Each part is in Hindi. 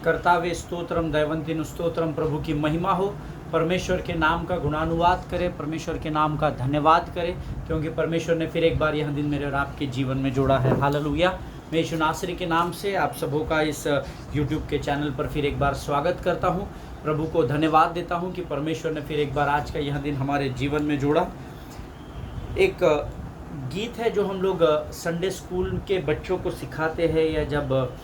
कर्तावे स्तोत्रम दैवंतिन स्तोत्रम। प्रभु की महिमा हो, परमेश्वर के नाम का गुणानुवाद करें, परमेश्वर के नाम का धन्यवाद करें, क्योंकि परमेश्वर ने फिर एक बार यह दिन मेरे और आपके जीवन में जोड़ा है। हालेलुया। मैं यीशु नासरी के नाम से आप सबों का इस यूट्यूब के चैनल पर फिर एक बार स्वागत करता हूं। प्रभु को धन्यवाद देता हूं कि परमेश्वर ने फिर एक बार आज का यह दिन हमारे जीवन में जोड़ा। एक गीत है जो हम लोग संडे स्कूल के बच्चों को सिखाते हैं, या जब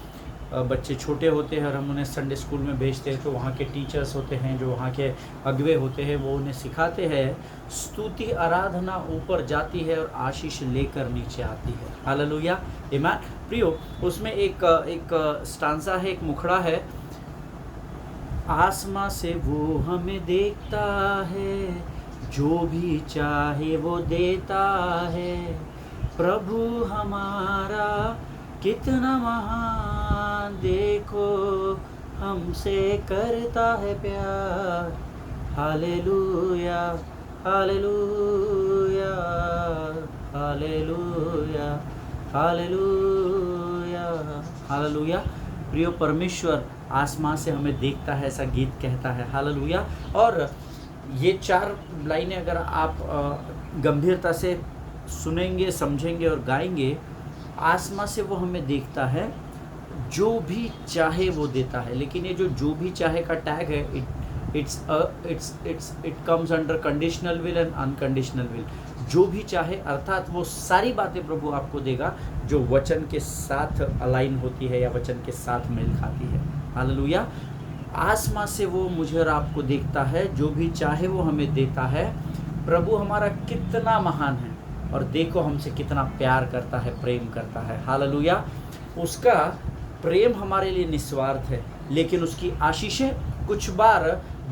बच्चे छोटे होते हैं और हम उन्हें संडे स्कूल में भेजते हैं तो वहाँ के टीचर्स होते हैं, जो वहाँ के अगुवे होते हैं, वो उन्हें सिखाते हैं, स्तुति आराधना ऊपर जाती है और आशीष लेकर नीचे आती है। हालेलुया, आमीन। प्रियो, उसमें एक स्टांजा है, एक मुखड़ा है। आसमां से वो हमें देखता है, जो भी चाहे वो देता है, प्रभु हमारा कितना महान, देखो हमसे करता है प्यार। Hallelujah hallelujah hallelujah hallelujah hallelujah. प्रियो, परमेश्वर आसमां से हमें देखता है, ऐसा गीत कहता है। हालेलुया। और ये 4 लाइनें अगर आप गंभीरता से सुनेंगे, समझेंगे और गाएंगे, आसमां से वो हमें देखता है, जो भी चाहे वो देता है। लेकिन ये जो भी चाहे का टैग है, it comes under conditional will and unconditional will. जो भी चाहे अर्थात वो सारी बातें प्रभु आपको देगा जो वचन के साथ अलाइन होती है या वचन के साथ मेल खाती है। हालेलुया। आसमां से वो मुझे और आपको देखता है, जो भी चाहे वो हमें देता है, प्रभु हमारा कितना महान है, और देखो हमसे कितना प्यार करता है, प्रेम करता है। हालेलुया। उसका प्रेम हमारे लिए निस्वार्थ है, लेकिन उसकी आशीषें कुछ बार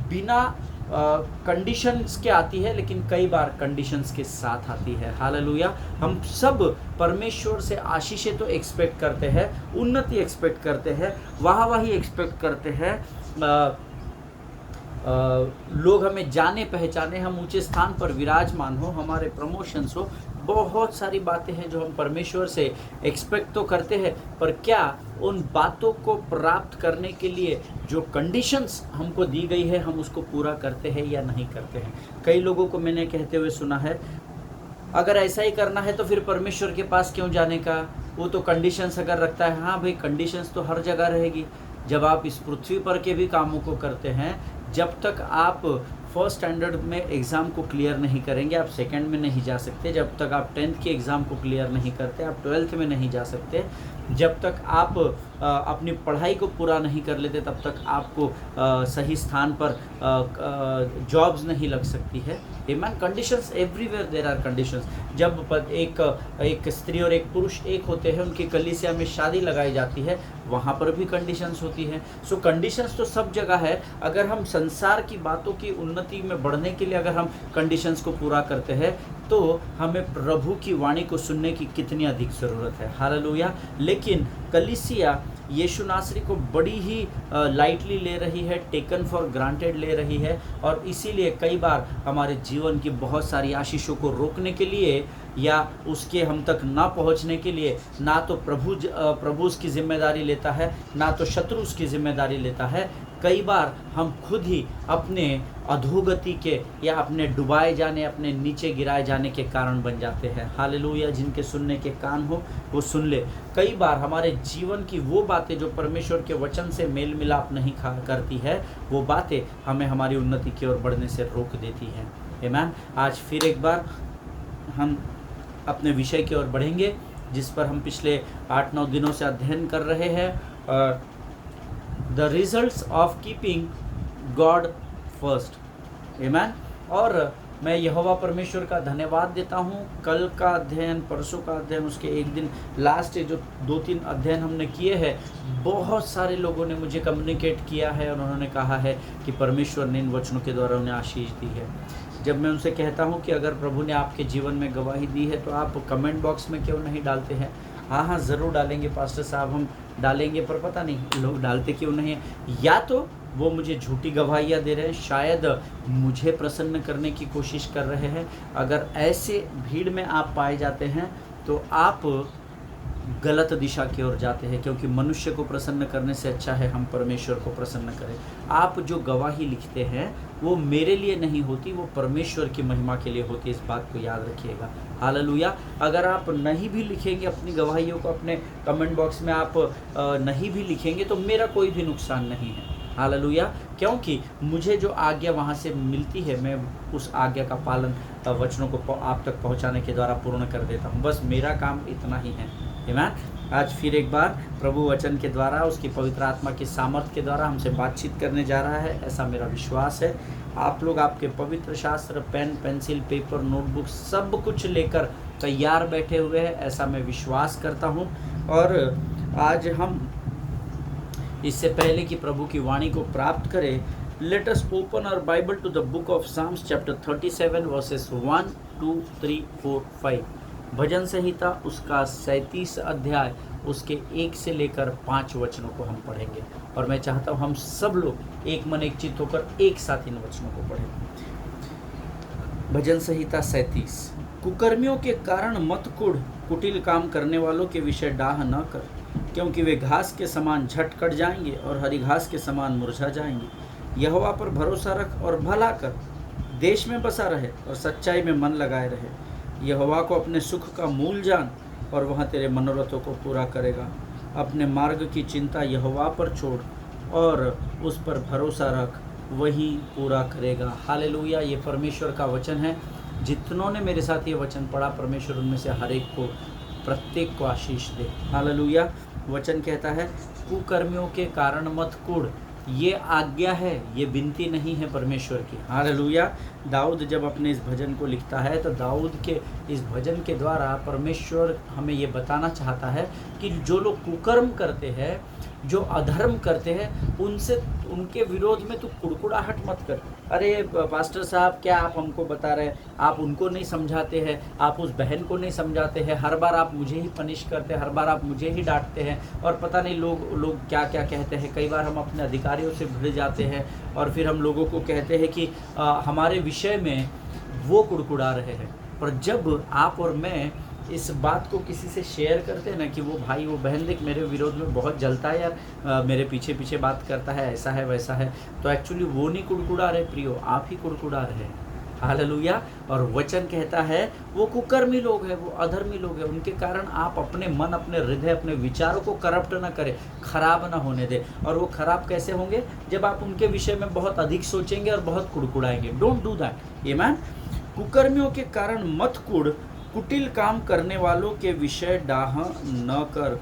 बिना कंडीशंस के आती है, लेकिन कई बार कंडीशंस के साथ आती है। हालेलुया। हम सब परमेश्वर से आशीषें तो एक्सपेक्ट करते हैं, उन्नति एक्सपेक्ट करते हैं, वाहवाही एक्सपेक्ट करते हैं, लोग हमें जाने पहचाने, हम ऊंचे स्थान पर विराजमान हो, हमारे प्रमोशंस हो, बहुत सारी बातें हैं जो हम परमेश्वर से एक्सपेक्ट तो करते हैं, पर क्या उन बातों को प्राप्त करने के लिए जो कंडीशंस हमको दी गई है, हम उसको पूरा करते हैं या नहीं करते हैं। कई लोगों को मैंने कहते हुए सुना है, अगर ऐसा ही करना है तो फिर परमेश्वर के पास क्यों जाने का, वो तो कंडीशंस अगर रखता है। हाँ भाई, कंडीशंस तो हर जगह रहेगी। जब आप इस पृथ्वी पर के भी कामों को करते हैं, जब तक आप फर्स्ट स्टैंडर्ड में एग्ज़ाम को क्लियर नहीं करेंगे, आप सेकंड में नहीं जा सकते। जब तक आप 10th के एग्ज़ाम को क्लियर नहीं करते, आप 12th में नहीं जा सकते। जब तक आप अपनी पढ़ाई को पूरा नहीं कर लेते, तब तक आपको सही स्थान पर जॉब्स नहीं लग सकती है। आमीन। Conditions everywhere, there are conditions. जब एक स्त्री और एक पुरुष एक होते हैं, उनकी कलीसिया में शादी लगाई जाती है, वहाँ पर भी कंडीशंस होती है। सो कंडीशंस तो सब जगह है। अगर हम संसार की बातों की उन्नति में बढ़ने के लिए अगर हम कंडीशंस को पूरा करते हैं, तो हमें प्रभु की वाणी को सुनने की कितनी अधिक ज़रूरत है। हालेलुया। लेकिन कलीसिया यीशु नासरी को बड़ी ही लाइटली ले रही है, टेकन फॉर ग्रांटेड ले रही है, और इसीलिए कई बार हमारे जीवन की बहुत सारी आशीषों को रोकने के लिए या उसके हम तक ना पहुंचने के लिए ना तो प्रभु उसकी जिम्मेदारी लेता है, ना तो शत्रु उसकी जिम्मेदारी लेता है। कई बार हम खुद ही अपने अधोगति के या अपने डुबाए जाने, अपने नीचे गिराए जाने के कारण बन जाते हैं। हालेलुया। जिनके सुनने के कान हो वो सुन ले। कई बार हमारे जीवन की वो बातें जो परमेश्वर के वचन से मेल मिलाप नहीं करती है, वो बातें हमें हमारी उन्नति की ओर बढ़ने से रोक देती हैं। आमीन। आज फिर एक बार हम अपने विषय की ओर बढ़ेंगे, जिस पर हम पिछले 8-9 दिनों से अध्ययन कर रहे हैं, the results of keeping God first. आमीन। और मैं यहोवा परमेश्वर का धन्यवाद देता हूँ। कल का अध्ययन, परसों का अध्ययन, उसके एक दिन लास्ट जो 2-3 अध्ययन हमने किए हैं, बहुत सारे लोगों ने मुझे कम्युनिकेट किया है और उन्होंने कहा है कि परमेश्वर ने इन वचनों के द्वारा उन्हें आशीष दी है। जब मैं उनसे कहता हूँ कि अगर प्रभु ने आपके जीवन में गवाही दी है तो आप कमेंट बॉक्स में क्यों नहीं डालते हैं? हाँ, ज़रूर डालेंगे पास्टर साहब, हम डालेंगे, पर पता नहीं लोग डालते क्यों नहीं है। या तो वो मुझे झूठी गवाहियाँ दे रहे हैं, शायद मुझे प्रसन्न करने की कोशिश कर रहे हैं। अगर ऐसे भीड़ में आप पाए जाते हैं तो आप गलत दिशा की ओर जाते हैं, क्योंकि मनुष्य को प्रसन्न करने से अच्छा है हम परमेश्वर को प्रसन्न करें। आप जो गवाही लिखते हैं वो मेरे लिए नहीं होती, वो परमेश्वर की महिमा के लिए होती है, इस बात को याद रखिएगा। हालेलुया। अगर आप नहीं भी लिखेंगे अपनी गवाहियों को अपने कमेंट बॉक्स में, आप नहीं भी लिखेंगे तो मेरा कोई भी नुकसान नहीं है। हालेलुया। क्योंकि मुझे जो आज्ञा वहाँ से मिलती है मैं उस आज्ञा का पालन वचनों को आप तक पहुँचाने के द्वारा पूर्ण कर देता हूँ। बस मेरा काम इतना ही है। आमीन। आज फिर एक बार प्रभु वचन के द्वारा, उसकी पवित्र आत्मा की सामर्थ्य के द्वारा हमसे बातचीत करने जा रहा है, ऐसा मेरा विश्वास है। आप लोग आपके पवित्र शास्त्र, पेन, पेंसिल, पेपर, नोटबुक सब कुछ लेकर तैयार बैठे हुए हैं, ऐसा मैं विश्वास करता हूँ। और आज हम इससे पहले कि प्रभु की वाणी को प्राप्त करें, let us open our Bible to the book of Psalms chapter 37 verses 1, 2, 3, 4, 5। भजन संहिता उसका 37 अध्याय उसके 1 से लेकर 5 वचनों को हम पढ़ेंगे। और मैं चाहता हूँ हम सब लोग एक मन एक चित्त होकर एक साथ इन वचनों को पढ़ें। भजन संहिता 37। कुकर्मियों के कारण मत कुढ़, कुटिल काम करने वालों के विषय डाह न कर, क्योंकि वे घास के समान झट कट जाएंगे और हरी घास के समान मुरझा जाएंगे। यहोवा पर भरोसा रख और भला कर, देश में बसा रहे और सच्चाई में मन लगाए रहे। यहोवा को अपने सुख का मूल जान और वह तेरे मनोरथों को पूरा करेगा। अपने मार्ग की चिंता यहोवा पर छोड़ और उस पर भरोसा रख, वही पूरा करेगा। हालेलुया। ये परमेश्वर का वचन है। जितनों ने मेरे साथ ये वचन पढ़ा, परमेश्वर उनमें से हर एक को, प्रत्येक को आशीष दे। हालेलुया। वचन कहता है कुकर्मियों के कारण मत कूढ़। ये आज्ञा है, ये विनती नहीं है परमेश्वर की। हालेलुया। दाऊद जब अपने इस भजन को लिखता है तो दाऊद के इस भजन के द्वारा परमेश्वर हमें ये बताना चाहता है कि जो लोग कुकर्म करते हैं, जो अधर्म करते हैं, उनसे, उनके विरोध में तू कुड़कुड़ाहट मत कर। अरे पास्टर साहब, क्या आप हमको बता रहे हैं? आप उनको नहीं समझाते हैं, आप उस बहन को नहीं समझाते हैं, हर बार आप मुझे ही पनिश करते हैं, हर बार आप मुझे ही डांटते हैं, और पता नहीं लोग क्या क्या कहते हैं। कई बार हम अपने अधिकारियों से भिड़ जाते हैं और फिर हम लोगों को कहते हैं कि हमारे विषय में वो कुड़कुड़ा रहे हैं। पर जब आप और मैं इस बात को किसी से शेयर करते हैं ना कि वो भाई, वो बहन देख मेरे विरोध में बहुत जलता है यार, मेरे पीछे पीछे बात करता है, ऐसा है वैसा है, तो एक्चुअली वो नहीं कुड़कुड़ा रहे प्रियो, आप ही कुड़कुड़ा रहे हैं। हालेलुया। और वचन कहता है वो कुकर्मी लोग हैं, वो अधर्मी लोग हैं, उनके कारण आप अपने मन, अपने हृदय, अपने विचारों को करप्ट ना करें, खराब ना होने दें। और वो खराब कैसे होंगे? जब आप उनके विषय में बहुत अधिक सोचेंगे और बहुत कुड़कुड़ाएंगे। Don't do that. आमीन। कुकर्मियों के कारण मत कुढ़, कुटिल काम करने वालों के विषय डाह न कर।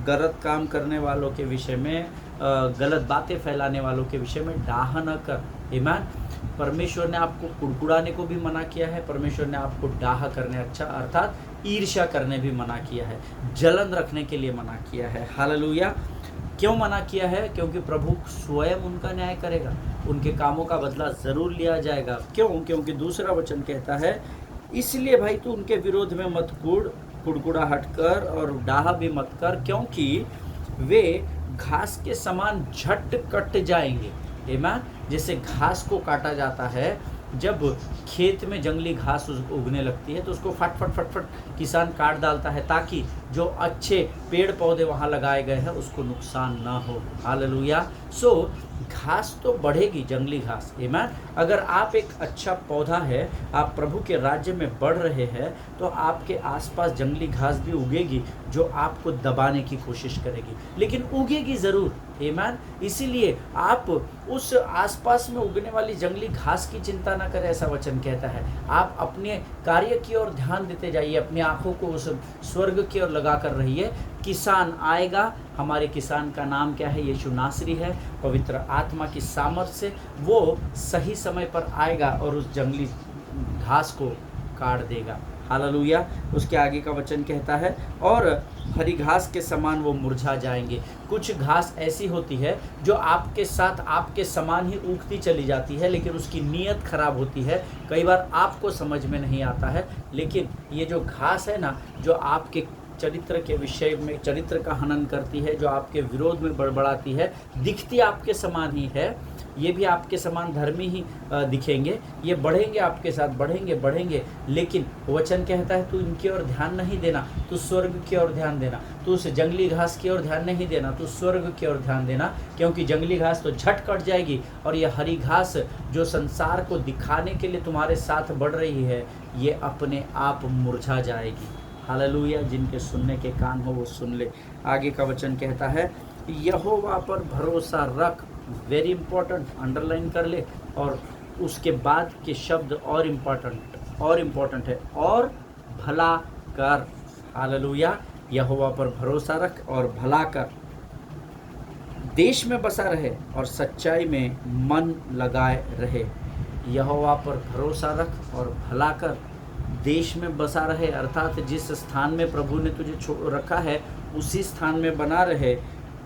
गलत काम करने वालों के विषय में, गलत बातें फैलाने वालों के विषय में डाह न कर। आमीन। परमेश्वर ने आपको कुड़कुड़ाने को भी मना किया है, परमेश्वर ने आपको डाह करने, अच्छा अर्थात ईर्ष्या करने भी मना किया है, जलन रखने के लिए मना किया है। हालेलुया। क्यों मना किया है? क्योंकि प्रभु स्वयं उनका न्याय करेगा, उनके कामों का बदला ज़रूर लिया जाएगा। क्यों? क्योंकि दूसरा वचन कहता है, इसलिए भाई तू उनके विरोध में मत कुड़कुड़ाहट कर और डाह भी मत कर, क्योंकि वे घास के समान झट कट जाएंगे। आमीन। जैसे घास को काटा जाता है, जब खेत में जंगली घास उगने लगती है तो उसको फट फट फट फट किसान काट डालता है, ताकि जो अच्छे पेड़ पौधे वहाँ लगाए गए हैं उसको नुकसान ना हो। हालेलुया। सो घास तो बढ़ेगी, जंगली घास। आमीन। अगर आप एक अच्छा पौधा है, आप प्रभु के राज्य में बढ़ रहे हैं, तो आपके आसपास जंगली घास भी उगेगी जो आपको दबाने की कोशिश करेगी, लेकिन उगेगी ज़रूर। आमीन। इसीलिए आप उस आसपास में उगने वाली जंगली घास की चिंता ना करें, ऐसा वचन कहता है। आप अपने कार्य की ओर ध्यान देते जाइए, अपनी आंखों को उस स्वर्ग की ओर लगा कर रहिए। किसान आएगा, हमारे किसान का नाम क्या है? यीशु नासरी है। पवित्र आत्मा की सामर्थ्य से वो सही समय पर आएगा और उस जंगली घास को काट देगा। हालेलुया। उसके आगे का वचन कहता है, और हरी घास के समान वो मुरझा जाएंगे। कुछ घास ऐसी होती है जो आपके साथ आपके समान ही उगती चली जाती है, लेकिन उसकी नीयत खराब होती है। कई बार आपको समझ में नहीं आता है, लेकिन ये जो घास है ना, जो आपके चरित्र के विषय में चरित्र का हनन करती है, जो आपके विरोध में बड़बड़ाती है, दिखती आपके समान ही है, ये भी आपके समान धर्मी ही दिखेंगे, ये बढ़ेंगे आपके साथ, बढ़ेंगे, लेकिन वचन कहता है तू इनकी ओर ध्यान नहीं देना, तू स्वर्ग की ओर ध्यान देना, तू उस जंगली घास की ओर ध्यान नहीं देना, तू स्वर्ग की ओर ध्यान देना, क्योंकि जंगली घास तो झट कट जाएगी और ये हरी घास जो संसार को दिखाने के लिए तुम्हारे साथ बढ़ रही है, ये अपने आप मुरझा जाएगी। हालेलुया। जिनके सुनने के कान हो वो सुन ले। आगे का वचन कहता है यहोवा पर भरोसा रख। वेरी इंपॉर्टेंट, अंडरलाइन कर ले। और उसके बाद के शब्द और इम्पोर्टेंट है, और भला कर। हालेलुया। यहोवा पर भरोसा रख और भला कर, देश में बसा रहे और सच्चाई में मन लगाए रहे। यहोवा पर भरोसा रख और भला कर, देश में बसा रहे, अर्थात जिस स्थान में प्रभु ने तुझे रखा है उसी स्थान में बना रहे,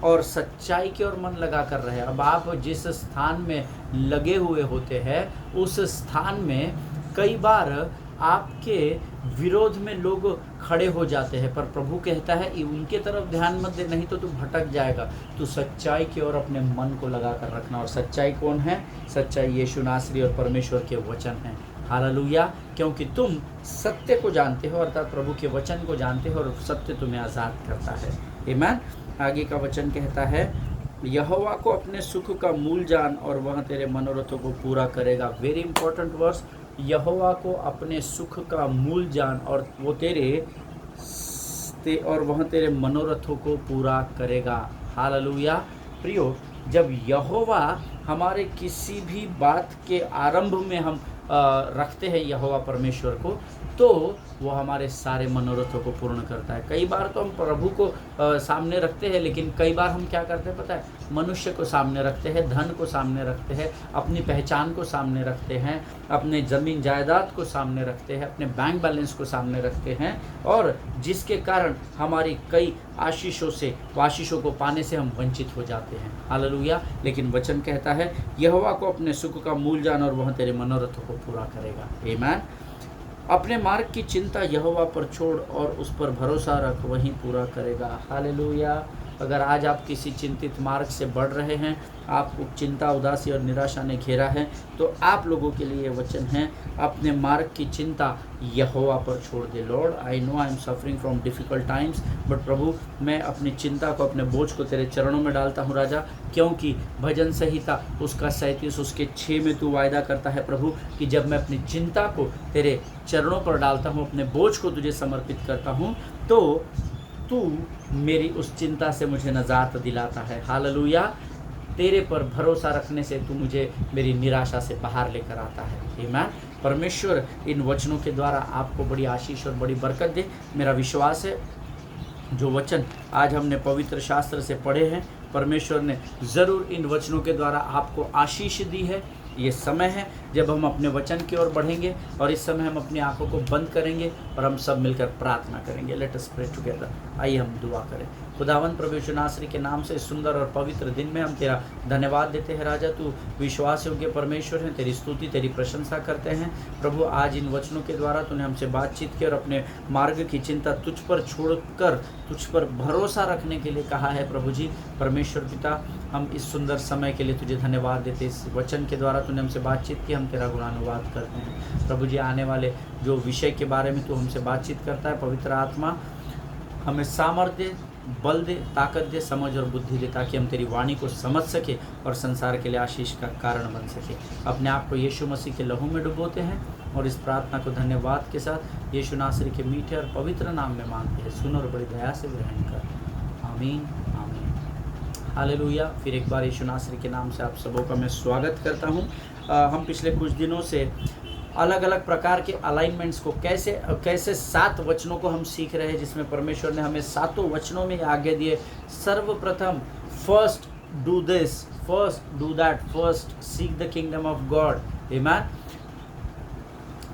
और सच्चाई की ओर मन लगा कर रहे। अब आप जिस स्थान में लगे हुए होते हैं उस स्थान में कई बार आपके विरोध में लोग खड़े हो जाते हैं, पर प्रभु कहता है उनके तरफ ध्यान मत दे, नहीं तो तू भटक जाएगा। तू सच्चाई की ओर अपने मन को लगा कर रखना। और सच्चाई कौन है? सच्चाई यीशु नासरी और परमेश्वर के वचन हैं। हालेलुया। क्योंकि तुम सत्य को जानते हो, अर्थात प्रभु के वचन को जानते हो, और सत्य तुम्हें आज़ाद करता है। आमीन। आगे का वचन कहता है यहोवा को अपने सुख का मूल जान और वह तेरे मनोरथों को पूरा करेगा। Very important verse. यहोवा को अपने सुख का मूल जान और वह तेरे मनोरथों को पूरा करेगा। हालेलुया। प्रियो, जब यहोवा हमारे किसी भी बात के आरंभ में हम रखते हैं यहोवा परमेश्वर को, तो वो हमारे सारे मनोरथों को पूर्ण करता है। कई बार तो हम प्रभु को सामने रखते हैं, लेकिन कई बार हम क्या करते हैं पता है? मनुष्य को सामने रखते हैं, धन को सामने रखते हैं, अपनी पहचान को सामने रखते हैं, अपने ज़मीन जायदाद को सामने रखते हैं, अपने बैंक बैलेंस को सामने रखते हैं, और जिसके कारण हमारी कई आशीषों को पाने से हम वंचित हो जाते हैं। हालेलुया। लेकिन वचन कहता है यहोवा को अपने सुख का मूल जान और वह तेरे मनोरथों को पूरा करेगा। आमीन। अपने मार्ग की चिंता यहोवा पर छोड़ और उस पर भरोसा रख, वहीं पूरा करेगा। हालेलुया। अगर आज आप किसी चिंतित मार्ग से बढ़ रहे हैं, आपको चिंता, उदासी और निराशा ने घेरा है, तो आप लोगों के लिए वचन है अपने मार्ग की चिंता यहोवा पर छोड़ दे। Lord, I know I am suffering from difficult times, but प्रभु मैं अपनी चिंता को, अपने बोझ को तेरे चरणों में डालता हूँ राजा, क्योंकि भजन संहिता उसका 37 उसके 6 में तू वायदा करता है प्रभु कि जब मैं अपनी चिंता को तेरे चरणों पर डालता हूँ, अपने बोझ को तुझे समर्पित करता हूँ, तो तू मेरी उस चिंता से मुझे नजात दिलाता है। हालेलुया। तेरे पर भरोसा रखने से तू मुझे मेरी निराशा से बाहर लेकर आता है। आमीन। परमेश्वर इन वचनों के द्वारा आपको बड़ी आशीष और बड़ी बरकत दे। मेरा विश्वास है जो वचन आज हमने पवित्र शास्त्र से पढ़े हैं, परमेश्वर ने ज़रूर इन वचनों के द्वारा आपको आशीष दी है। ये समय है जब हम अपने वचन की ओर बढ़ेंगे, और इस समय हम अपनी आंखों को बंद करेंगे और हम सब मिलकर प्रार्थना करेंगे। Let us pray together. आइए हम दुआ करें। खुदावंद प्रभु यीशु नासरी के नाम से सुंदर और पवित्र दिन में हम तेरा धन्यवाद देते हैं राजा। तू विश्वास योग्य परमेश्वर है, तेरी स्तुति, तेरी प्रशंसा करते हैं प्रभु। आज इन वचनों के द्वारा तूने हमसे बातचीत की और अपने मार्ग की चिंता तुझ पर छोड़कर तुझ पर भरोसा रखने के लिए कहा है प्रभु जी। परमेश्वर पिता, हम इस सुंदर समय के लिए तुझे धन्यवाद देते। इस वचन के द्वारा तूने हमसे बातचीत की, हम तेरा गुणानुवाद करते हैं प्रभु जी। आने वाले जो विषय के बारे में तू हमसे बातचीत करता है, पवित्र आत्मा हमें सामर्थ्य, बल दे, ताकत दे, समझ और बुद्धि दे, ताकि हम तेरी वाणी को समझ सके और संसार के लिए आशीष का कारण बन सके। अपने आप को यीशु मसीह के लहू में डुबोते हैं और इस प्रार्थना को धन्यवाद के साथ यीशु नासरी के मीठे और पवित्र नाम में मांगते हैं। सुन और बड़ी दया से ग्रहण कर। आमीन, आमीन। हालेलुया। फिर एक बार यीशु नासरी के नाम से आप सबों का मैं स्वागत करता हूँ। हम पिछले कुछ दिनों से अलग अलग प्रकार के अलाइनमेंट्स को कैसे 7 वचनों को हम सीख रहे हैं, जिसमें परमेश्वर ने हमें 7 वचनों में आज्ञा दिए। सर्वप्रथम first do this, first do that, first seek the kingdom of God. आमीन।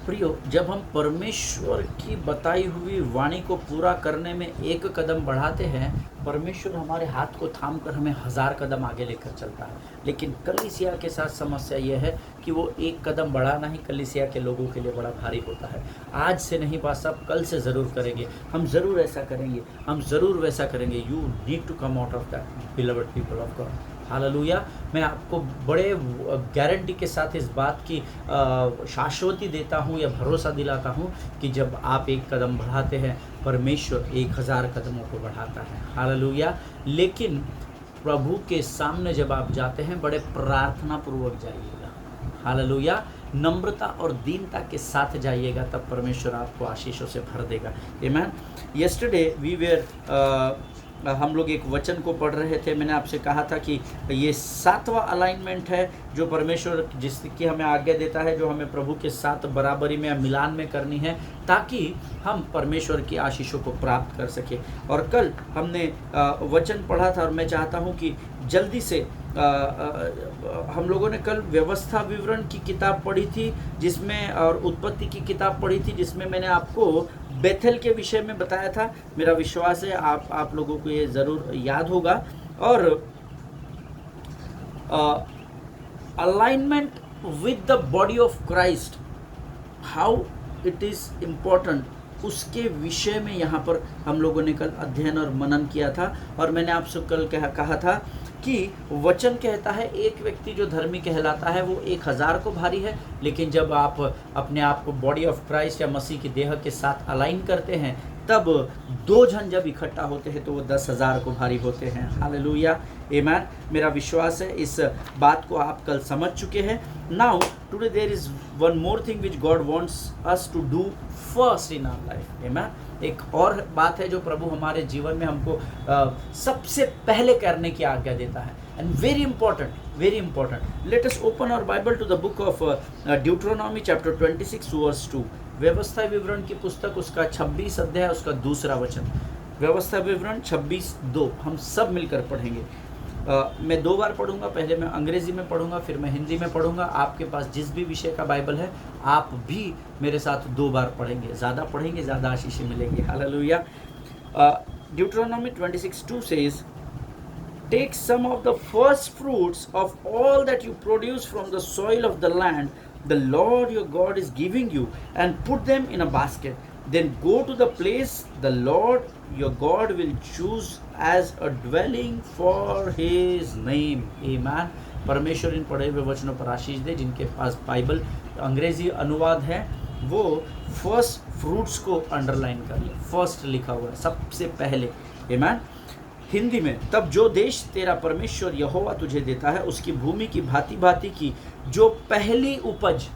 प्रियो, जब हम परमेश्वर की बताई हुई वाणी को पूरा करने में एक कदम बढ़ाते हैं, परमेश्वर हमारे हाथ को थाम कर हमें 1000 कदम आगे लेकर चलता है। लेकिन कलीसिया के साथ समस्या यह है कि वो एक कदम बढ़ाना ही कलीसिया के लोगों के लिए बड़ा भारी होता है। आज से नहीं बात साहब, कल से ज़रूर करेंगे, हम ज़रूर ऐसा करेंगे, हम ज़रूर वैसा करेंगे। You need to come out of that beloved people of God. Hallelujah. मैं आपको बड़े गारंटी के साथ इस बात की शाश्वती देता हूँ या भरोसा दिलाता हूँ कि जब आप एक कदम बढ़ाते हैं, परमेश्वर 1000 कदमों को बढ़ाता है। हालेलुया। लेकिन प्रभु के सामने जब आप जाते हैं, बड़े प्रार्थना पूर्वक जाइएगा। हालेलुया। नम्रता और दीनता के साथ जाइएगा, तब परमेश्वर आपको आशीषों से भर देगा। आमेन। यस्टरडे वी वेयर हम लोग एक वचन को पढ़ रहे थे। मैंने आपसे कहा था कि ये 7वां अलाइनमेंट है जो परमेश्वर जिसकी हमें आज्ञा देता है, जो हमें प्रभु के साथ बराबरी में या मिलान में करनी है, ताकि हम परमेश्वर की आशीषों को प्राप्त कर सके। और कल हमने वचन पढ़ा था और मैं चाहता हूँ कि जल्दी से हम लोगों ने कल व्यवस्था विवरण की किताब पढ़ी थी, जिसमें और उत्पत्ति की किताब पढ़ी थी, जिसमें मैंने आपको बेथेल के विषय में बताया था। मेरा विश्वास है आप लोगों को ये ज़रूर याद होगा। और alignment with the body of Christ, how it is important, उसके विषय में यहाँ पर हम लोगों ने कल अध्ययन और मनन किया था। और मैंने आपसे कल कहा था कि वचन कहता है एक व्यक्ति जो धर्मी कहलाता है वो 1000 को भारी है, लेकिन जब आप अपने आप को बॉडी ऑफ क्राइस्ट या मसीह की देह के साथ अलाइन करते हैं, तब 2 जन जब इकट्ठा होते हैं तो वो 10,000 को भारी होते हैं। हालेलुया। आमेन। मेरा विश्वास है इस बात को आप कल समझ चुके हैं। Now today there is one more thing which God wants us to do first in our life. Amen. एक और बात है जो प्रभु हमारे जीवन में हमको सबसे पहले करने की आज्ञा देता है। And very important, let us open our Bible to the book of Deuteronomy chapter 26 verse 2। व्यवस्था विवरण की पुस्तक उसका 26 अध्याय उसका 2 वचन। व्यवस्था विवरण 26:2 हम सब मिलकर पढ़ेंगे। मैं 2 बार पढ़ूंगा, पहले मैं अंग्रेजी में पढ़ूंगा, फिर मैं हिंदी में पढ़ूंगा। आपके पास जिस भी विषय का बाइबल है आप भी मेरे साथ 2 बार पढ़ेंगे, ज़्यादा पढ़ेंगे ज़्यादा आशीषें मिलेगी। Hallelujah. ड्यूटरोनॉमी 26:2 says, take some of the first fruits of all that you produce from the soil of the land the Lord your God is giving you, and put them in a basket. Then go to the place the Lord your God will choose as a dwelling for his name. Amen. परमेश्वर इन पढ़े हुए वचनों पर आशीष दे। जिनके पास बाइबल अंग्रेजी अनुवाद है वो फर्स्ट फ्रूट्स को अंडरलाइन कर ले। फर्स्ट लिखा हुआ है सबसे पहले। आमेन। हिंदी में, तब जो देश तेरा परमेश्वर यहोवा तुझे देता है उसकी भूमि की भांति भांति की जो पहली उपज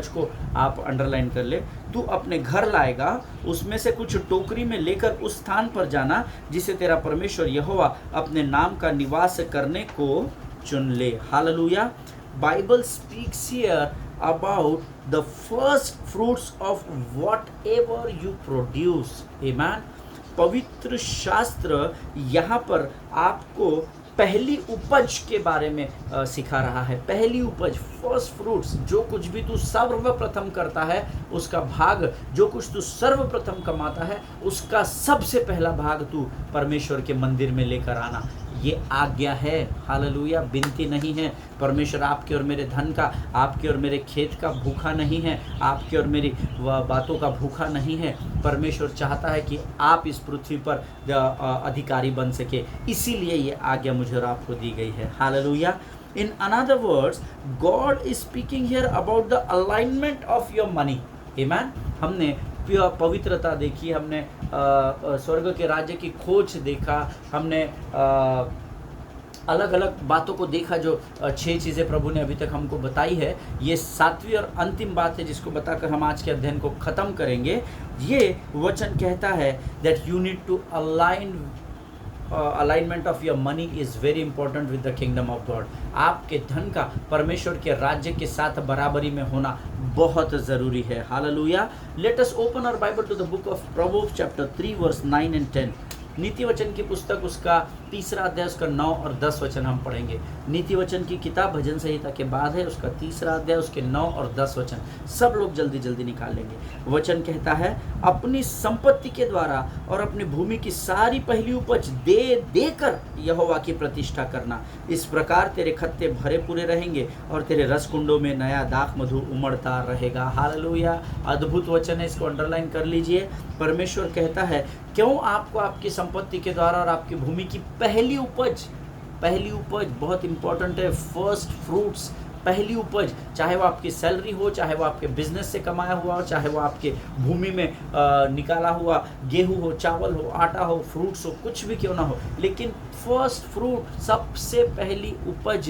को आप अंडरलाइन कर ले, तू अपने घर लाएगा, उसमें से कुछ टोकरी में लेकर उस स्थान पर जाना जिसे तेरा परमेश्वर यहोवा अपने नाम का निवास करने को चुन ले। Hallelujah. Bible speaks here about the first fruits of whatever you produce. Amen. पवित्र शास्त्र यहाँ पर आपको पहली उपज के बारे में सिखा रहा है। पहली उपज, फर्स्ट फ्रूट्स, जो कुछ भी तू सर्वप्रथम करता है उसका भाग, जो कुछ तू सर्वप्रथम कमाता है उसका सबसे पहला भाग तू परमेश्वर के मंदिर में लेकर आना। ये आज्ञा है। हालेलुया। विनती नहीं है। परमेश्वर आपके और मेरे धन का, आपके और मेरे खेत का भूखा नहीं है, आपके और मेरी बातों का भूखा नहीं है। परमेश्वर चाहता है कि आप इस पृथ्वी पर अधिकारी बन सके, इसीलिए ये आज्ञा मुझे और आपको दी गई है। Hallelujah. In another words, God is speaking here about the alignment of your money. Amen. हमने पवित्रता देखी, हमने स्वर्ग के राज्य की खोज देखा, हमने अलग अलग बातों को देखा जो 6 चीज़ें प्रभु ने अभी तक हमको बताई है। ये 7वीं और अंतिम बात है जिसको बताकर हम आज के अध्ययन को ख़त्म करेंगे। ये वचन कहता है that you need to alignment of your money is very important with the kingdom of God. आपके धन का परमेश्वर के राज्य के साथ बराबरी में होना बहुत ज़रूरी है। Hallelujah. Let us open our Bible to the book of Proverbs chapter 3 verse 9 and 10। नीति वचन की पुस्तक उसका 3 अध्याय उसका 9 और 10 वचन हम पढ़ेंगे। नीति वचन की किताब भजन संहिता के बाद है, उसका 3 अध्याय उसके 9 और 10 वचन सब लोग जल्दी जल्दी निकाल लेंगे। वचन कहता है, अपनी संपत्ति के द्वारा और अपनी भूमि की सारी पहली उपज दे देकर यहोवा की प्रतिष्ठा करना। इस प्रकार तेरे खत्ते भरे पूरे रहेंगे और तेरे रसकुंडों में नया दाख मधु उमड़ता रहेगा। हालेलुया। अद्भुत वचन है, इसको अंडरलाइन कर लीजिए। परमेश्वर कहता है क्यों आपको आपकी संपत्ति के द्वारा और आपकी भूमि की पहली उपज बहुत इंपॉर्टेंट है, फर्स्ट फ्रूट्स, पहली उपज, चाहे वो आपकी सैलरी हो, चाहे वो आपके बिजनेस से कमाया हुआ हो, चाहे वो आपके भूमि में निकाला हुआ गेहूं हो, चावल हो, आटा हो, फ्रूट्स हो, कुछ भी क्यों ना हो, लेकिन फर्स्ट फ्रूट, सबसे पहली उपज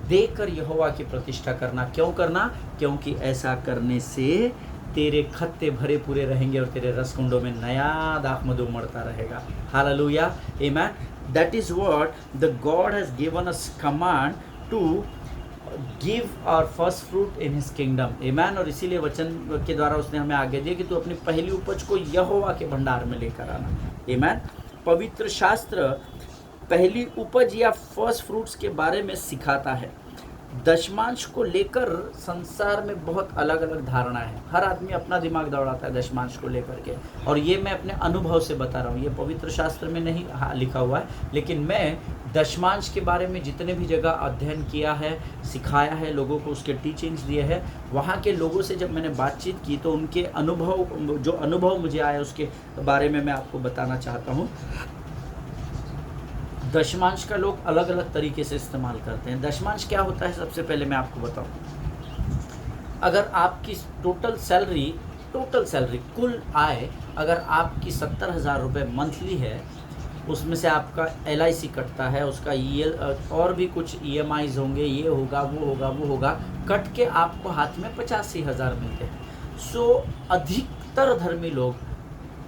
देकर यहोवा की प्रतिष्ठा करना। क्यों करना? क्योंकि ऐसा करने से तेरे खत्ते भरे पूरे रहेंगे और तेरे रसकुंडों में नया दाखमधु उमड़ता रहेगा। Hallelujah, amen. That is what the God has given us command to give our first fruit in his kingdom, amen. और इसीलिए वचन के द्वारा उसने हमें आगे दिया कि तू अपनी पहली उपज को यहोवा के भंडार में लेकर आना, आमेन। पवित्र शास्त्र पहली उपज या फर्स्ट फ्रूट्स के बारे में सिखाता है। दशमांश को लेकर संसार में बहुत अलग अलग धारणा है, हर आदमी अपना दिमाग दौड़ाता है दशमांश को लेकर के, और ये मैं अपने अनुभव से बता रहा हूँ, ये पवित्र शास्त्र में नहीं लिखा हुआ है, लेकिन मैं दशमांश के बारे में जितने भी जगह अध्ययन किया है, सिखाया है, लोगों को उसके टीचिंग्स दिए हैं, वहाँ के लोगों से जब मैंने बातचीत की तो उनके जो अनुभव मुझे आया उसके बारे में मैं आपको बताना चाहता हूँ। दशमांश का लोग अलग अलग तरीके से इस्तेमाल करते हैं। दशमांश क्या होता है, सबसे पहले मैं आपको बताऊं, अगर आपकी टोटल सैलरी कुल आय अगर आपकी 70,000 रुपये मंथली है, उसमें से आपका LIC कटता है, उसका और भी कुछ EMIs होंगे, ये होगा वो होगा, कट के आपको हाथ में 85,000 मिलते हैं। सो अधिकतर धर्मी लोग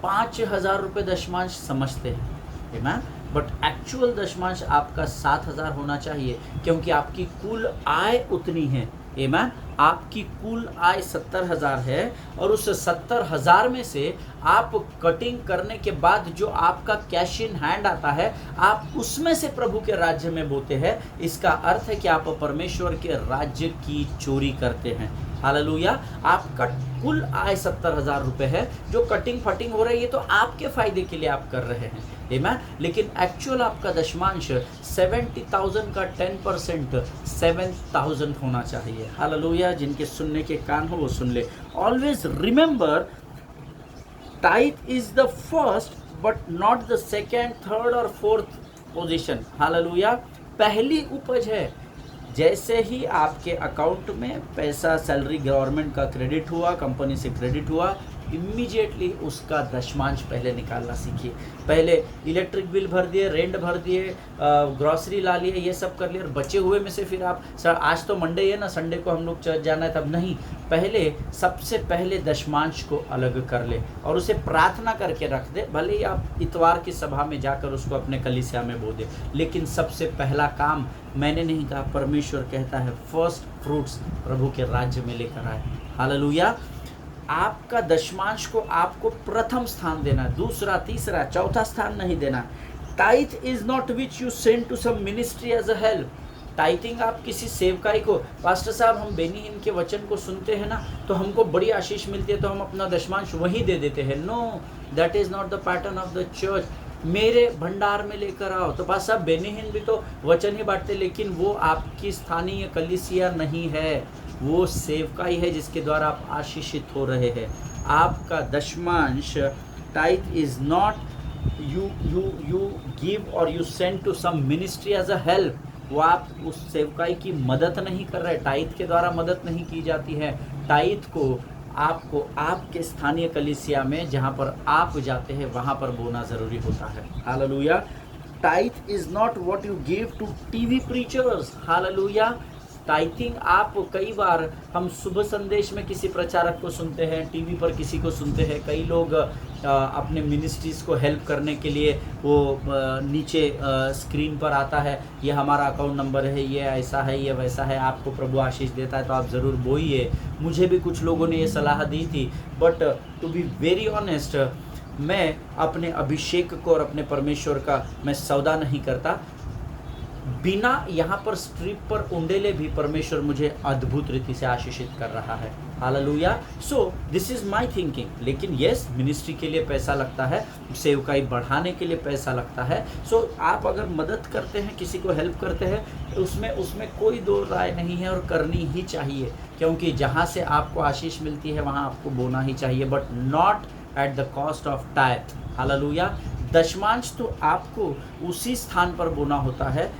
5,000 रुपये दशमांश समझते हैं, है, बट एक्चुअल दशमांश आपका 7,000 होना चाहिए, क्योंकि आपकी कुल आय उतनी है, आमीन। आपकी कुल आय 70,000 है, और उस 70,000 में से आप कटिंग करने के बाद जो आपका कैश इन हैंड आता है, आप उसमें से प्रभु के राज्य में बोते हैं। इसका अर्थ है कि आप परमेश्वर के राज्य की चोरी करते हैं। हालेलुया। आपका कुल आय 70,000 रुपये है, जो कटिंग फटिंग हो रही है तो आपके फायदे के लिए आप कर रहे हैं, आमीन। लेकिन एक्चुअल आपका दशमांश 70,000 का 10% 7,000 होना चाहिए। हालेलुया। जिनके सुनने के कान हो वो सुन ले। Always remember, tithe is the first but not the second, third और फोर्थ पोजीशन। हालेलुया। पहली उपज है। जैसे ही आपके अकाउंट में पैसा, सैलरी गवर्नमेंट का क्रेडिट हुआ, कंपनी से क्रेडिट हुआ, इमीडिएटली उसका दशमांश पहले निकालना सीखिए। पहले इलेक्ट्रिक बिल भर दिए, रेंट भर दिए, ग्रॉसरी ला लिए, ये सब कर लिए, और बचे हुए में से फिर आप सर आज तो मंडे है ना, संडे को हम लोग चर्च जाना है, तब नहीं। पहले सबसे पहले दशमांश को अलग कर ले और उसे प्रार्थना करके रख दे। भले ही आप इतवार की सभा में जाकर उसको अपने कलीसिया में बो दे, लेकिन सबसे पहला काम, मैंने नहीं कहा, परमेश्वर कहता है, फर्स्ट फ्रूट्स प्रभु के राज्य में लेकर आए। हालेलुया। आपका दशमांश को आपको प्रथम स्थान देना, दूसरा, तीसरा, चौथा स्थान नहीं देना। Tithe is not which you send to some ministry as a help. Tithing आप किसी सेवकाई को, पास्टर साहब हम बेनीहीन के वचन को सुनते हैं ना, तो हमको बड़ी आशीष मिलती है, तो हम अपना दशमांश वहीं दे देते हैं। No, that is not the pattern of the church. मेरे भंडार में लेकर आओ। तो पास साहब बेनीहीन भी तो वचन ही बांटते, लेकिन वो आपकी स्थानीय कलीसिया नहीं है, वो सेवकाई है जिसके द्वारा आप आशीषित हो रहे हैं। आपका दशमांश, tithe is not you give और you send to some ministry as a help. वो आप उस सेवकाई की मदद नहीं कर रहे, टाइथ के द्वारा मदद नहीं की जाती है। टाइथ को आपको आपके स्थानीय कलीसिया में, जहाँ पर आप जाते हैं, वहाँ पर बोना ज़रूरी होता है। Hallelujah. Tithe is not what you give to TV preachers. Hallelujah. Tithing आप, कई बार हम शुभ संदेश में किसी प्रचारक को सुनते हैं, टीवी पर किसी को सुनते हैं। कई लोग अपने मिनिस्ट्रीज़ को हेल्प करने के लिए वो नीचे स्क्रीन पर आता है, ये हमारा अकाउंट नंबर है, ये ऐसा है, ये वैसा है, आपको प्रभु आशीष देता है तो आप ज़रूर बोइए। मुझे भी कुछ लोगों ने ये सलाह दी थी, but to be very honest, मैं अपने अभिषेक को और अपने परमेश्वर का मैं सौदा नहीं करता। बिना यहाँ पर स्ट्रिप पर उंडेले भी परमेश्वर मुझे अद्भुत रीति से आशीषित कर रहा है। Hallelujah. So this is my thinking. लेकिन यस, मिनिस्ट्री के लिए पैसा लगता है, सेवकाई बढ़ाने के लिए पैसा लगता है। सो आप अगर मदद करते हैं, किसी को हेल्प करते हैं, उसमें कोई दो राय नहीं है और करनी ही चाहिए, क्योंकि जहाँ से आपको आशीष मिलती है वहाँ आपको बोना ही चाहिए, but not at the cost of tithe. Hallelujah. दशमांश तो आपको उसी स्थान पर बोना होता है,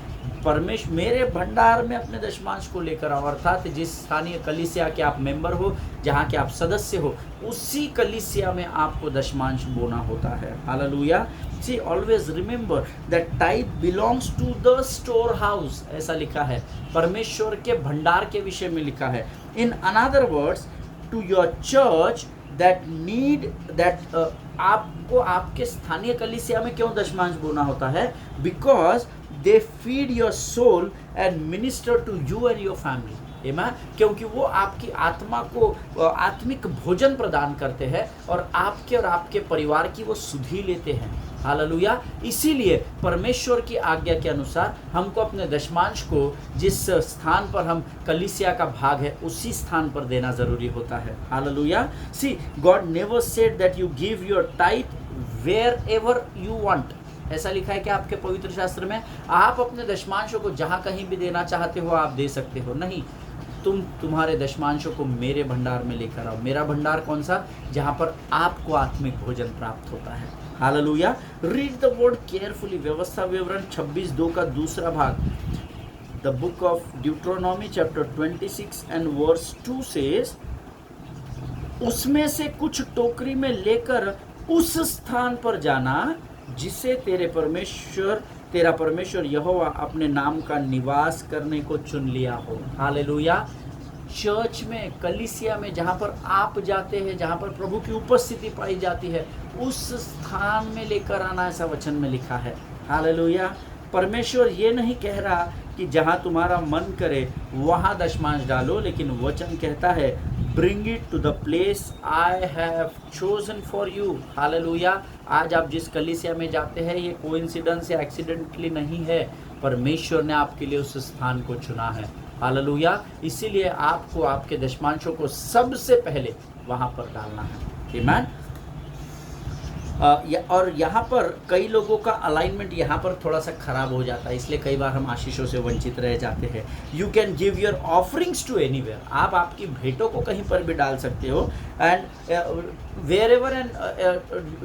परमेश्वर मेरे भंडार में अपने दशमांश को लेकर आओ, अर्थात जिस स्थानीय कलीसिया के आप मेंबर हो, जहाँ के आप सदस्य हो, उसी कलीसिया में आपको दशमांश बोना होता है। Hallelujah. See always remember that tithe belongs to the storehouse, ऐसा लिखा है, परमेश्वर के भंडार के विषय में लिखा है। In another words, to your church that need that, आपको आपके स्थानीय कलीसिया में क्यों दशमांश बोना होता है? Because they feed your soul and minister to you and your family. Amen? क्योंकि वो आपकी आत्मा को आत्मिक भोजन प्रदान करते हैं और आपके परिवार की वो सुधि लेते हैं। हालेलुया। इसीलिए परमेश्वर की आज्ञा के अनुसार हमको अपने दशमांश को जिस स्थान पर हम कलीसिया का भाग है उसी स्थान पर देना जरूरी होता है। Hallelujah. See God never said that you give your tithe wherever you want, ऐसा लिखा है कि आपके पवित्र शास्त्र में आप अपने दशमांशों को जहाँ कहीं भी देना चाहते हो आप दे सकते हो। नहीं, तुम्हारे दशमांशों को मेरे भंडार में लेकर आओ। मेरा भंडार कौन सा? जहाँ पर आपको आत्मिक भोजन प्राप्त होता है। Hallelujah. Read the word carefully. व्यवस्था विवरण 26:2 का दूसरा भाग, the book of Deuteronomy chapter 26 and verse 2 says, उसमें से कुछ टोकरी में लेकर उस स्थान पर जाना जिसे तेरा परमेश्वर यहोवा अपने नाम का निवास करने को चुन लिया हो। हालेलुया। चर्च में, कलीसिया में, जहाँ पर आप जाते हैं, जहाँ पर प्रभु की उपस्थिति पाई जाती है, उस स्थान में लेकर आना, ऐसा वचन में लिखा है। हालेलुया। परमेश्वर ये नहीं कह रहा कि जहाँ तुम्हारा मन करे वहाँ दशमांश डालो, लेकिन वचन कहता है bring it to the place I have chosen for you. Hallelujah. आज आप जिस कलीसिया में जाते हैं ये कोइंसिडेंस या एक्सीडेंटली नहीं है, परमेश्वर ने आपके लिए उस स्थान को चुना है। हालेलुया। इसीलिए आपको आपके दशमांशों को सबसे पहले वहाँ पर डालना है। आमीन। और यहाँ पर कई लोगों का अलाइनमेंट यहाँ पर थोड़ा सा खराब हो जाता है, इसलिए कई बार हम आशीषों से वंचित रह जाते हैं। You can give your offerings to anywhere, आप आपकी भेंटों को कहीं पर भी डाल सकते हो। And wherever, and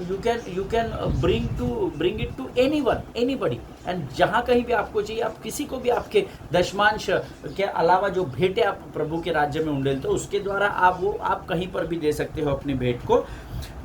you can bring it to anyone, anybody. And जहाँ कहीं भी आपको चाहिए, आप किसी को भी आपके दशमांश के अलावा जो भेंटें आप प्रभु के राज्य में उंडेलते हो उसके द्वारा आप कहीं पर भी दे सकते हो अपनी भेंट को।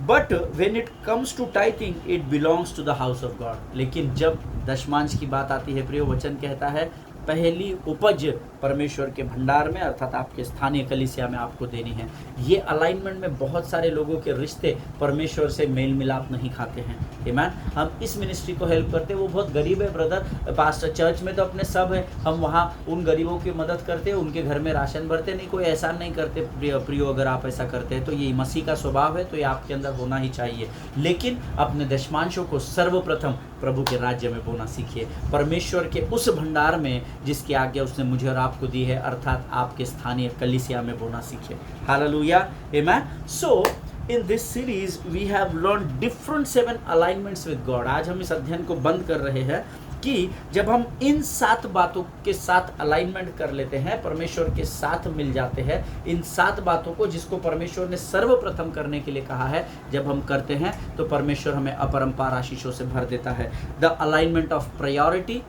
But when it comes to tithing it belongs to the house of God. लेकिन जब दशमांश की बात आती है, प्रिय, वचन कहता है पहली उपज परमेश्वर के भंडार में अर्थात आपके स्थानीय कलीसिया में आपको देनी है। ये अलाइनमेंट में बहुत सारे लोगों के रिश्ते परमेश्वर से मेल मिलाप नहीं खाते हैं। आमीन। हम इस मिनिस्ट्री को हेल्प करते हैं, वो बहुत गरीब है ब्रदर, पास्टर चर्च में तो अपने सब है, हम वहाँ उन गरीबों की मदद करते हैं, उनके घर में राशन भरते, नहीं कोई एहसान नहीं करते। प्रियो, अगर आप ऐसा करते हैं तो ये मसीह का स्वभाव है, तो ये आपके अंदर होना ही चाहिए। लेकिन अपने दशमांशों को सर्वप्रथम प्रभु के राज्य में बोना सीखिए, परमेश्वर के उस भंडार में जिसकी आज्ञा उसने मुझे और आपको दी है, अर्थात आपके स्थानीय कलीसिया में बोना सीखिए। हालेलुया। आमीन। सो in this series we have learned different 7 alignments with God। आज हम इस अध्ययन को बंद कर रहे हैं कि जब हम इन 7 बातों के साथ अलाइनमेंट कर लेते हैं, परमेश्वर के साथ मिल जाते हैं, इन 7 बातों को जिसको परमेश्वर ने सर्वप्रथम करने के लिए कहा है, जब हम करते हैं तो परमेश्वर हमें अपरंपार आशीषों से भर देता है। द अलाइनमेंट ऑफ प्रायोरिटी,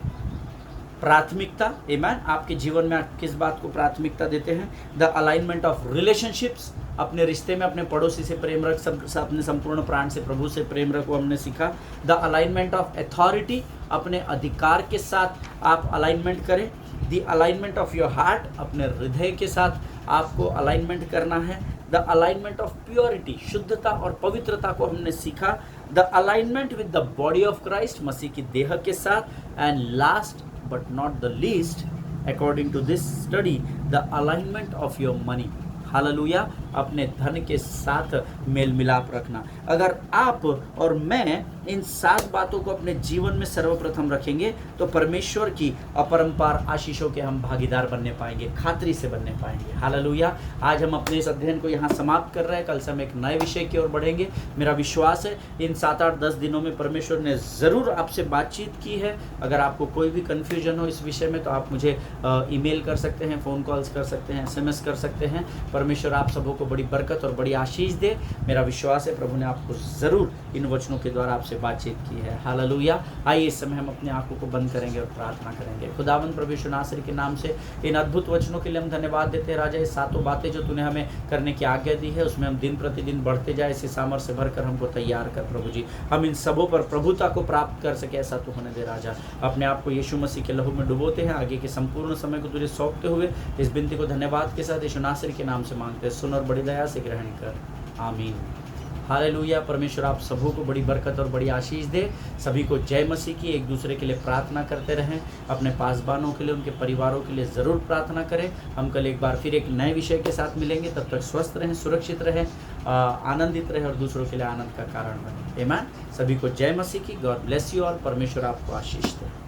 प्राथमिकता। आमीन। आपके जीवन में आप किस बात को प्राथमिकता देते हैं? द अलाइनमेंट ऑफ रिलेशनशिप्स, अपने रिश्ते में अपने पड़ोसी से प्रेम रख, अपने संपूर्ण प्राण से प्रभु से प्रेम रखो, हमने सीखा। द अलाइनमेंट ऑफ अथॉरिटी, अपने अधिकार के साथ आप अलाइनमेंट करें। The alignment of your heart, अपने हृदय के साथ आपको अलाइनमेंट करना है। द अलाइनमेंट ऑफ प्योरिटी, शुद्धता और पवित्रता को हमने सीखा। The alignment with the body of Christ, मसीह की देह के साथ। And last but not the least, according to this study, the alignment of your money। Hallelujah. अपने धन के साथ मेल मिलाप रखना। अगर आप और मैं इन 7 बातों को अपने जीवन में सर्वप्रथम रखेंगे तो परमेश्वर की अपरंपार आशीषों के हम भागीदार बनने पाएंगे, खातरी से बनने पाएंगे। हालेलुया। आज हम अपने इस अध्ययन को यहाँ समाप्त कर रहे हैं, कल से हम एक नए विषय की ओर बढ़ेंगे। मेरा विश्वास है इन 7-8-10 दिनों में परमेश्वर ने ज़रूर आपसे बातचीत की है। अगर आपको कोई भी कन्फ्यूजन हो इस विषय में तो आप मुझे ईमेल कर सकते हैं, फ़ोन कॉल्स कर सकते हैं, SMS कर सकते हैं। परमेश्वर आप सबों को बड़ी बरकत और बड़ी आशीष दे। मेरा विश्वास है प्रभु ने आपको ज़रूर इन वचनों के द्वारा आपसे बातचीत की है। हालेलुया। आइए इस समय हम अपनी आंखों को बंद करेंगे और प्रार्थना करेंगे। खुदावंद प्रभु यीशु नासरी के नाम से इन अद्भुत वचनों के लिए हम धन्यवाद देते हैं राजा। ये सातों बातें जो तूने हमें करने की आज्ञा दी है उसमें हम दिन प्रतिदिन बढ़ते जाए, इसी सामर्थ्य से भरकर हमको तैयार कर प्रभु जी। हम इन सबों पर प्रभुता को प्राप्त कर सके, ऐसा तू होने दे राजा। अपने आप को यीशु मसीह के लहू में डुबोते हैं, आगे के संपूर्ण समय को तुझे सौंपते हुए इस बिनती को धन्यवाद के साथ यीशु नासरी के नाम से मांगते हैं। सुन और बड़ी दया से ग्रहण कर, आमीन। हालेलुया। परमेश्वर आप सबों को बड़ी बरकत और बड़ी आशीष दे। सभी को जय मसीह की। एक दूसरे के लिए प्रार्थना करते रहें, अपने पासबानों के लिए, उनके परिवारों के लिए ज़रूर प्रार्थना करें। हम कल एक बार फिर एक नए विषय के साथ मिलेंगे। तब तक स्वस्थ रहें, सुरक्षित रहें, आनंदित रहें और दूसरों के लिए आनंद का कारण बने। आमीन। सभी को जय मसीह की। गॉड ब्लेस यू और परमेश्वर आपको आशीष दे।